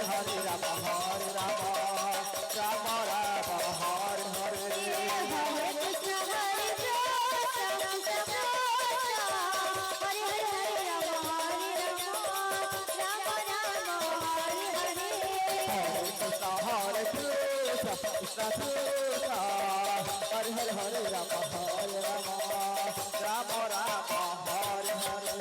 Hare Rama Hare Rama Rama Rama Hare Hare Hare Krishna Hare Krishna Krishna Krishna Hare Rama Hare Rama Rama Rama Hare Hare Hare Krishna Krishna Krishna Hare Hare Hare Rama Hare Rama Rama Rama Hare Hare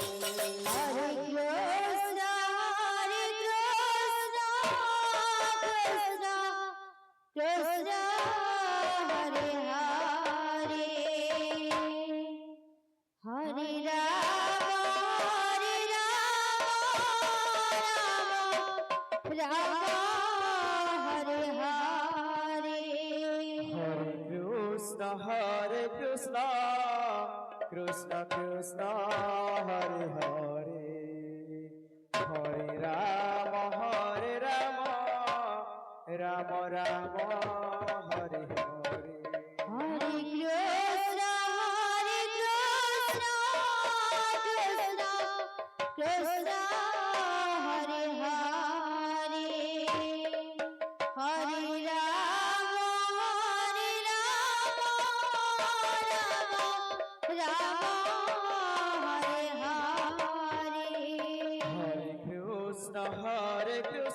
Hare Krishna Krishna Krishna Hare Hare Hare Rama Rama Hare Hare Hare Krishna Krishna Krishna Hare Hare Hare Rama Rama Rama Hare Hare Hare Krishna Krishna Krishna Hare Hare Hare Rama Rama Hare Hare Hare Krishna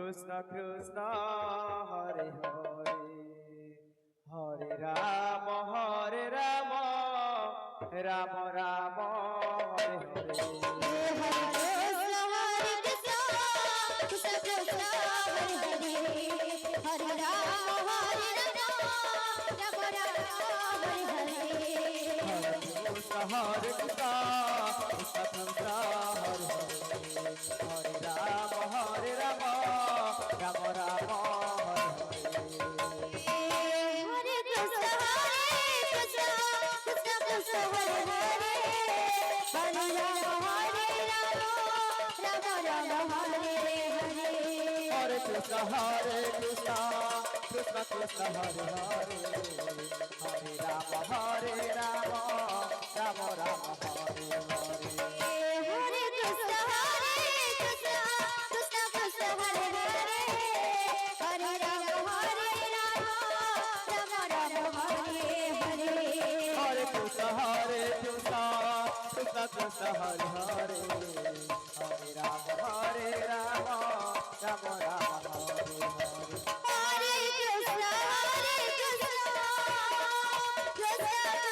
Krishna Krishna Hare Hare Hare Rama Rama Rama Hare Hare Hare Krishna Krishna Krishna Hare Hare Hare Rama Rama Rama Hare Hare Krishna Hare Krishna Krishna Krishna Hare Hare Hare Rama Rama Rama Rama Hare Hare Hare Krishna Krishna Krishna Hare Hare Hare Rama Rama Rama Hare Hare Hare Krishna Krishna Krishna Hare Hare Hare Rama Rama Rama Rama Hare Hare Hare Krishna Krishna Krishna Hare Hare Hare Rama Rama Rama Hare Hare Hare Krishna Krishna Krishna Hare Hare Hare Rama Rama Rama Rama Hare Hare Hare Krishna Krishna Krishna Hare Hare Hare Rama Rama Hare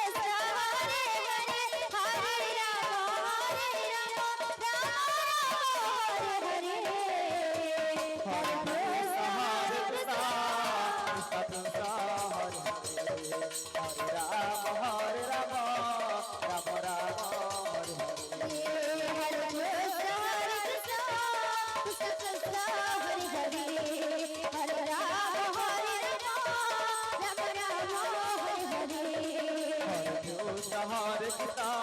Hare Hare Krishna Krishna Krishna Hare Hare Hare Rama Rama Rama Rama Hare Hare Hare Krishna Krishna Krishna Hare Hare Hare Rama Rama Rama Hare Hare Hare Krishna Krishna Krishna Hare Hare Hare Rama Rama Rama Rama Hare Hare Hare Krishna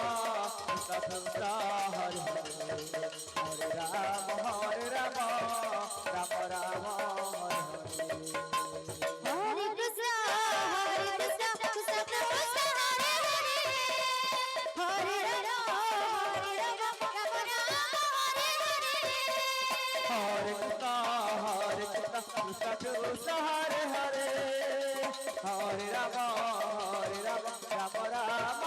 Krishna Krishna Hare Hare Hare Rama Rama Rama Hare Hare Hare Krishna Krishna Krishna Hare Hare Hare Rama Rama Rama